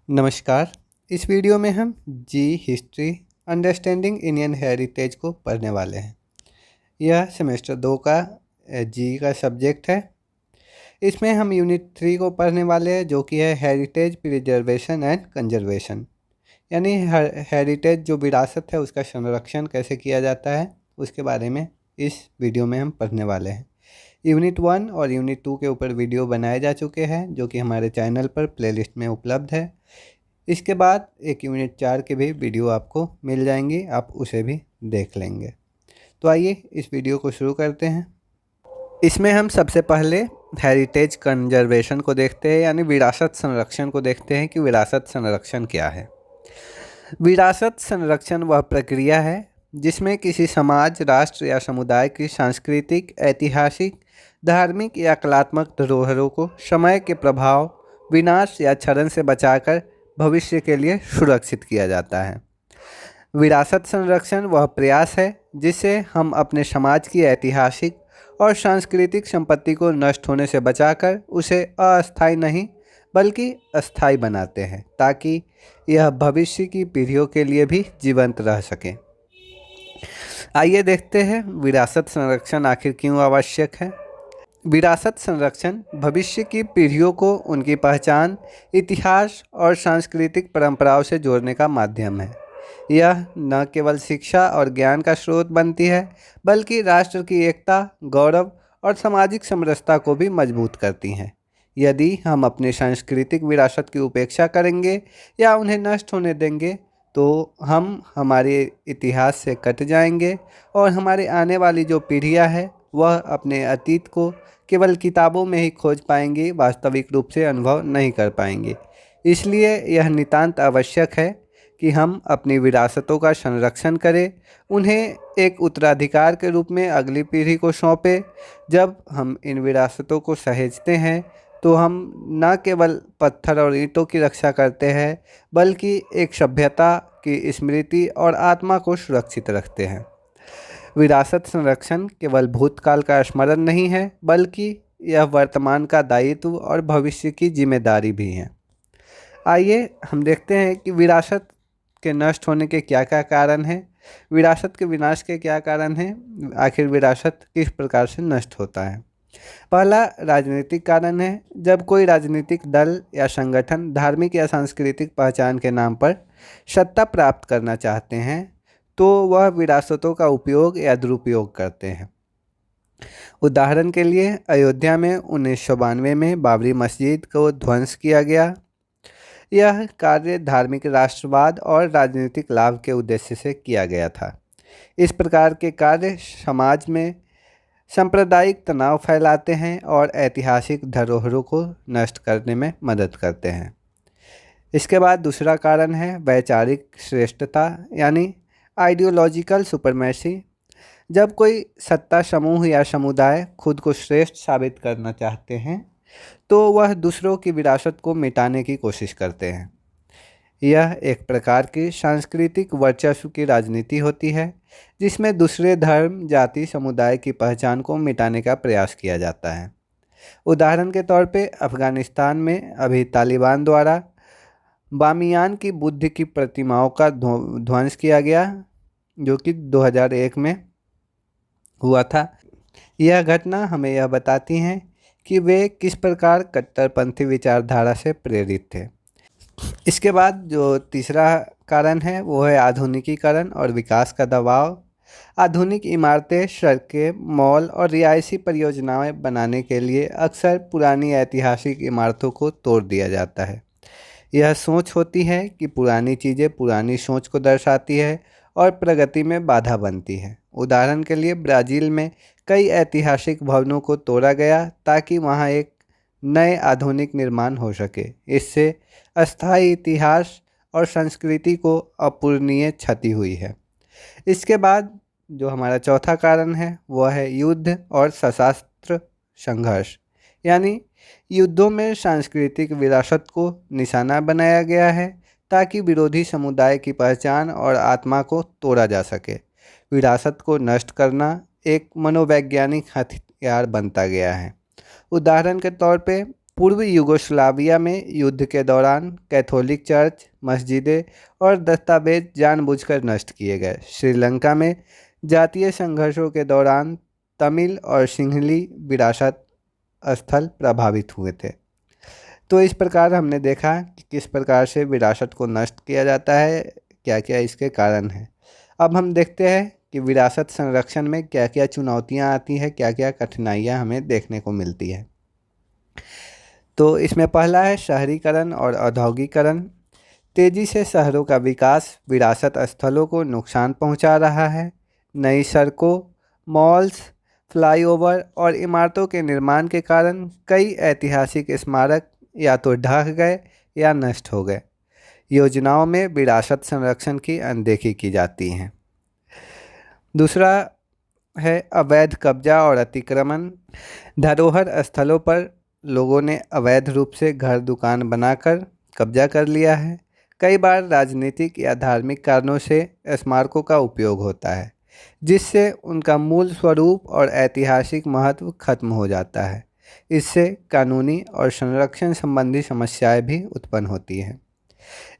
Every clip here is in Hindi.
नमस्कार। इस वीडियो में हम जी हिस्ट्री अंडरस्टैंडिंग इंडियन हेरिटेज को पढ़ने वाले हैं। यह सेमेस्टर 2 का जी का सब्जेक्ट है। इसमें हम यूनिट 3 को पढ़ने वाले हैं, जो कि है हेरिटेज प्रिजर्वेशन एंड कंजर्वेशन। यानी हेरिटेज जो विरासत है उसका संरक्षण कैसे किया जाता है उसके बारे में इस वीडियो में हम पढ़ने वाले हैं। यूनिट 1 और यूनिट 2 के ऊपर वीडियो बनाए जा चुके हैं, जो कि हमारे चैनल पर प्लेलिस्ट में उपलब्ध है। इसके बाद एक यूनिट 4 के भी वीडियो आपको मिल जाएंगी, आप उसे भी देख लेंगे। तो आइए इस वीडियो को शुरू करते हैं। इसमें हम सबसे पहले हेरिटेज कंजर्वेशन को देखते हैं, यानी विरासत संरक्षण को देखते हैं कि विरासत संरक्षण क्या है। विरासत संरक्षण वह प्रक्रिया है जिसमें किसी समाज, राष्ट्र या समुदाय की सांस्कृतिक, ऐतिहासिक, धार्मिक या कलात्मक धरोहरों को समय के प्रभाव, विनाश या क्षरण से बचाकर भविष्य के लिए सुरक्षित किया जाता है। विरासत संरक्षण वह प्रयास है जिससे हम अपने समाज की ऐतिहासिक और सांस्कृतिक संपत्ति को नष्ट होने से बचाकर उसे अस्थायी नहीं बल्कि अस्थायी बनाते हैं, ताकि यह भविष्य की पीढ़ियों के लिए भी जीवंत रह सके। आइए देखते हैं विरासत संरक्षण आखिर क्यों आवश्यक है। विरासत संरक्षण भविष्य की पीढ़ियों को उनकी पहचान, इतिहास और सांस्कृतिक परंपराओं से जोड़ने का माध्यम है। यह न केवल शिक्षा और ज्ञान का स्रोत बनती है, बल्कि राष्ट्र की एकता, गौरव और सामाजिक समरसता को भी मजबूत करती हैं। यदि हम अपनी सांस्कृतिक विरासत की उपेक्षा करेंगे या उन्हें नष्ट होने देंगे, तो हम हमारे इतिहास से कट जाएंगे और हमारे आने वाली जो पीढ़ियां हैं वह अपने अतीत को केवल किताबों में ही खोज पाएंगी, वास्तविक रूप से अनुभव नहीं कर पाएंगे। इसलिए यह नितांत आवश्यक है कि हम अपनी विरासतों का संरक्षण करें, उन्हें एक उत्तराधिकार के रूप में अगली पीढ़ी को सौंपें। जब हम इन विरासतों को सहेजते हैं तो हम न केवल पत्थर और ईंटों की रक्षा करते हैं, बल्कि एक सभ्यता की स्मृति और आत्मा को सुरक्षित रखते हैं। विरासत संरक्षण केवल भूतकाल का स्मरण नहीं है, बल्कि यह वर्तमान का दायित्व और भविष्य की जिम्मेदारी भी है। आइए हम देखते हैं कि विरासत के नष्ट होने के क्या क्या कारण हैं, विरासत के विनाश के क्या कारण हैं, आखिर विरासत किस प्रकार से नष्ट होता है। पहला राजनीतिक कारण है। जब कोई राजनीतिक दल या संगठन धार्मिक या सांस्कृतिक पहचान के नाम पर सत्ता प्राप्त करना चाहते हैं, तो वह विरासतों का उपयोग या दुरुपयोग करते हैं। उदाहरण के लिए अयोध्या में 1992 में बाबरी मस्जिद को ध्वंस किया गया। यह कार्य धार्मिक राष्ट्रवाद और राजनीतिक लाभ के उद्देश्य से किया गया था। इस प्रकार के कार्य समाज में सांप्रदायिक तनाव फैलाते हैं और ऐतिहासिक धरोहरों को नष्ट करने में मदद करते हैं। इसके बाद दूसरा कारण है वैचारिक श्रेष्ठता, यानी आइडियोलॉजिकल सुपरमेसी। जब कोई सत्ता समूह या समुदाय खुद को श्रेष्ठ साबित करना चाहते हैं, तो वह दूसरों की विरासत को मिटाने की कोशिश करते हैं। यह एक प्रकार की सांस्कृतिक वर्चस्व की राजनीति होती है, जिसमें दूसरे धर्म, जाति, समुदाय की पहचान को मिटाने का प्रयास किया जाता है। उदाहरण के तौर पे अफगानिस्तान में अभी तालिबान द्वारा बामियान की बुद्ध की प्रतिमाओं का ध्वंस किया गया, जो कि 2001 में हुआ था। यह घटना हमें यह बताती है कि वे किस प्रकार कट्टरपंथी विचारधारा से प्रेरित थे। इसके बाद जो तीसरा कारण है वो है आधुनिकीकरण और विकास का दबाव। आधुनिक इमारतें, सड़कें, मॉल और रिहायशी परियोजनाएं बनाने के लिए अक्सर पुरानी ऐतिहासिक इमारतों को तोड़ दिया जाता है। यह सोच होती है कि पुरानी चीज़ें पुरानी सोच को दर्शाती है और प्रगति में बाधा बनती है। उदाहरण के लिए ब्राज़ील में कई ऐतिहासिक भवनों को तोड़ा गया ताकि वहाँ एक नए आधुनिक निर्माण हो सके। इससे अस्थायी इतिहास और संस्कृति को अपूरणीय क्षति हुई है। इसके बाद जो हमारा चौथा कारण है वह है युद्ध और सशस्त्र संघर्ष, यानी युद्धों में सांस्कृतिक विरासत को निशाना बनाया गया है ताकि विरोधी समुदाय की पहचान और आत्मा को तोड़ा जा सके। विरासत को नष्ट करना एक मनोवैज्ञानिक हथियार बनता गया है। उदाहरण के तौर पे पूर्व यूगोस्लाविया में युद्ध के दौरान कैथोलिक चर्च, मस्जिदें और दस्तावेज जानबूझकर नष्ट किए गए। श्रीलंका में जातीय संघर्षों के दौरान तमिल और सिंहली विरासत स्थल प्रभावित हुए थे। तो इस प्रकार हमने देखा कि किस प्रकार से विरासत को नष्ट किया जाता है, क्या क्या इसके कारण हैं। अब हम देखते हैं कि विरासत संरक्षण में क्या क्या चुनौतियां आती हैं, क्या क्या कठिनाइयां हमें देखने को मिलती है। तो इसमें पहला है शहरीकरण और औद्योगिकरण। तेज़ी से शहरों का विकास विरासत स्थलों को नुकसान पहुंचा रहा है। नई सड़कों, मॉल्स, फ्लाईओवर और इमारतों के निर्माण के कारण कई ऐतिहासिक स्मारक या तो ढह गए या नष्ट हो गए। योजनाओं में विरासत संरक्षण की अनदेखी की जाती है। दूसरा है अवैध कब्जा और अतिक्रमण। धरोहर स्थलों पर लोगों ने अवैध रूप से घर दुकान बनाकर कब्जा कर लिया है। कई बार राजनीतिक या धार्मिक कारणों से स्मारकों का उपयोग होता है, जिससे उनका मूल स्वरूप और ऐतिहासिक महत्व खत्म हो जाता है। इससे कानूनी और संरक्षण संबंधी समस्याएं भी उत्पन्न होती हैं।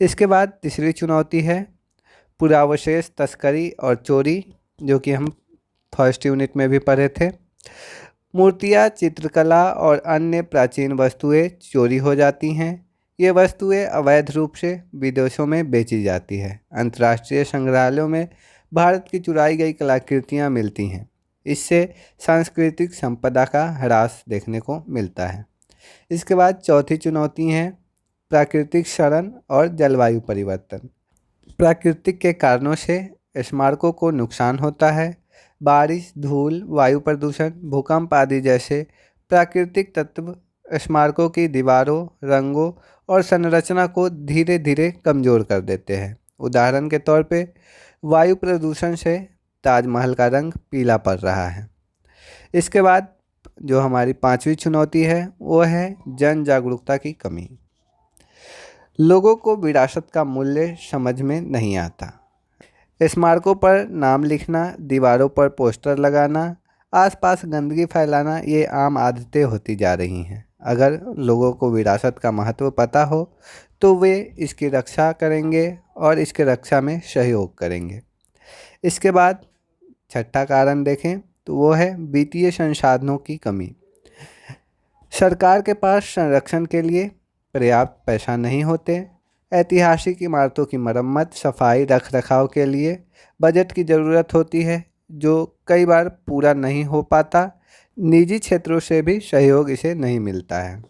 इसके बाद तीसरी चुनौती है पुरावशेष तस्करी और चोरी, जो कि हम फर्स्ट यूनिट में भी पढ़े थे। मूर्तियाँ, चित्रकला और अन्य प्राचीन वस्तुएं चोरी हो जाती हैं। ये वस्तुएं अवैध रूप से विदेशों में बेची जाती है। अंतर्राष्ट्रीय संग्रहालयों में भारत की चुराई गई कलाकृतियाँ मिलती हैं। इससे सांस्कृतिक संपदा का ह्रास देखने को मिलता है। इसके बाद चौथी चुनौती है प्राकृतिक क्षरण और जलवायु परिवर्तन। प्राकृतिक के कारणों से स्मारकों को नुकसान होता है। बारिश, धूल, वायु प्रदूषण, भूकंप आदि जैसे प्राकृतिक तत्व स्मारकों की दीवारों, रंगों और संरचना को धीरे धीरे कमज़ोर कर देते हैं। उदाहरण के तौर पे वायु प्रदूषण से ताजमहल का रंग पीला पड़ रहा है। इसके बाद जो हमारी पांचवी चुनौती है वो है जन जागरूकता की कमी। लोगों को विरासत का मूल्य समझ में नहीं आता। स्मारकों पर नाम लिखना, दीवारों पर पोस्टर लगाना, आसपास गंदगी फैलाना, ये आम आदतें होती जा रही हैं। अगर लोगों को विरासत का महत्व पता हो तो वे इसकी रक्षा करेंगे और इसके रक्षा में सहयोग करेंगे। इसके बाद छठा कारण देखें तो वो है वित्तीय संसाधनों की कमी। सरकार के पास संरक्षण के लिए पर्याप्त पैसा नहीं होते। ऐतिहासिक इमारतों की मरम्मत, सफाई, रखरखाव के लिए बजट की ज़रूरत होती है, जो कई बार पूरा नहीं हो पाता। निजी क्षेत्रों से भी सहयोग इसे नहीं मिलता है।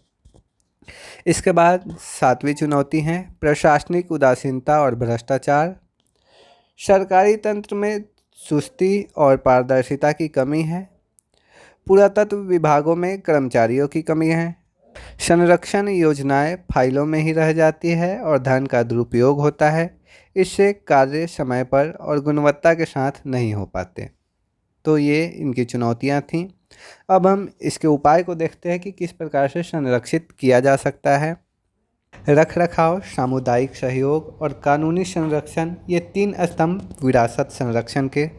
इसके बाद सातवीं चुनौती है प्रशासनिक उदासीनता और भ्रष्टाचार। सरकारी तंत्र में सुस्ती और पारदर्शिता की कमी है। पुरातत्व विभागों में कर्मचारियों की कमी है। संरक्षण योजनाएं फाइलों में ही रह जाती है और धन का दुरुपयोग होता है। इससे कार्य समय पर और गुणवत्ता के साथ नहीं हो पाते। तो ये इनकी चुनौतियां थीं। अब हम इसके उपाय को देखते हैं कि किस प्रकार से संरक्षित किया जा सकता है। रखरखाव, सामुदायिक सहयोग और कानूनी संरक्षण, ये तीन स्तंभ विरासत संरक्षण के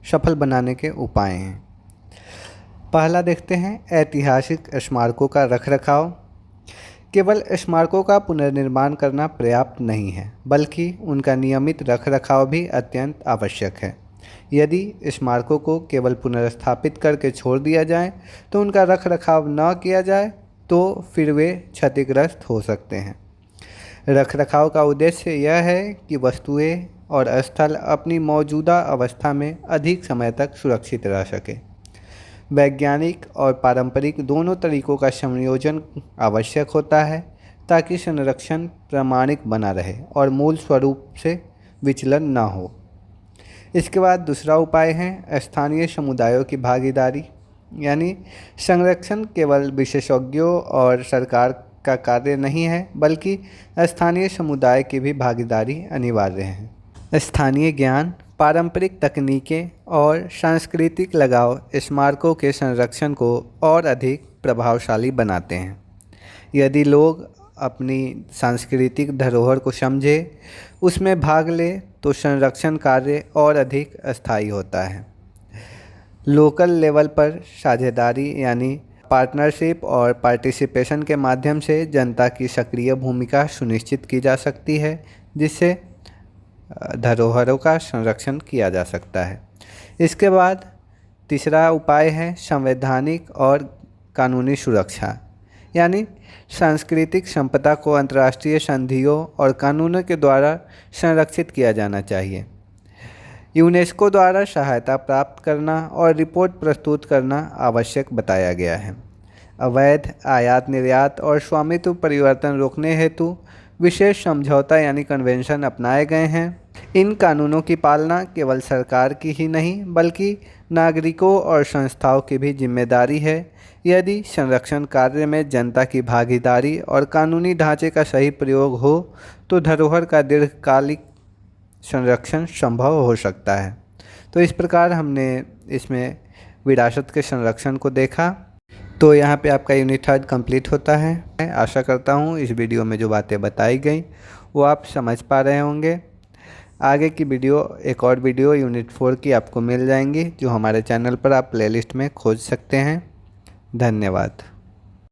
सफल बनाने के उपाय हैं। पहला देखते हैं ऐतिहासिक स्मारकों का रखरखाव। केवल स्मारकों का पुनर्निर्माण करना पर्याप्त नहीं है, बल्कि उनका नियमित रखरखाव भी अत्यंत आवश्यक है। यदि स्मारकों को केवल पुनर्स्थापित करके छोड़ दिया जाए तो उनका रखरखाव न किया जाए तो फिर वे क्षतिग्रस्त हो सकते हैं। रखरखाव का उद्देश्य यह है कि वस्तुएं और स्थल अपनी मौजूदा अवस्था में अधिक समय तक सुरक्षित रह सके। वैज्ञानिक और पारंपरिक दोनों तरीकों का संयोजन आवश्यक होता है ताकि संरक्षण प्रामाणिक बना रहे और मूल स्वरूप से विचलन न हो। इसके बाद दूसरा उपाय है स्थानीय समुदायों की भागीदारी, यानी संरक्षण केवल विशेषज्ञों और सरकार का कार्य नहीं है, बल्कि स्थानीय समुदाय की भी भागीदारी अनिवार्य है। स्थानीय ज्ञान, पारंपरिक तकनीकें और सांस्कृतिक लगाव स्मारकों के संरक्षण को और अधिक प्रभावशाली बनाते हैं। यदि लोग अपनी सांस्कृतिक धरोहर को समझे, उसमें भाग ले, तो संरक्षण कार्य और अधिक अस्थायी होता है। लोकल लेवल पर साझेदारी, यानी पार्टनरशिप और पार्टिसिपेशन के माध्यम से जनता की सक्रिय भूमिका सुनिश्चित की जा सकती है, जिससे धरोहरों का संरक्षण किया जा सकता है। इसके बाद तीसरा उपाय है संवैधानिक और कानूनी सुरक्षा, यानी सांस्कृतिक संपदा को अंतर्राष्ट्रीय संधियों और कानूनों के द्वारा संरक्षित किया जाना चाहिए। यूनेस्को द्वारा सहायता प्राप्त करना और रिपोर्ट प्रस्तुत करना आवश्यक बताया गया है। अवैध आयात निर्यात और स्वामित्व परिवर्तन रोकने हेतु विशेष समझौता यानी कन्वेंशन अपनाए गए हैं। इन कानूनों की पालना केवल सरकार की ही नहीं बल्कि नागरिकों और संस्थाओं की भी जिम्मेदारी है। यदि संरक्षण कार्य में जनता की भागीदारी और कानूनी ढांचे का सही प्रयोग हो तो धरोहर का दीर्घकालिक संरक्षण संभव हो सकता है। तो इस प्रकार हमने इसमें विरासत के संरक्षण को देखा। तो यहाँ पे आपका यूनिट 3 कंप्लीट होता है। मैं आशा करता हूँ इस वीडियो में जो बातें बताई गई वो आप समझ पा रहे होंगे। आगे की वीडियो, एक और वीडियो यूनिट 4 की आपको मिल जाएंगी, जो हमारे चैनल पर आप प्लेलिस्ट में खोज सकते हैं। धन्यवाद।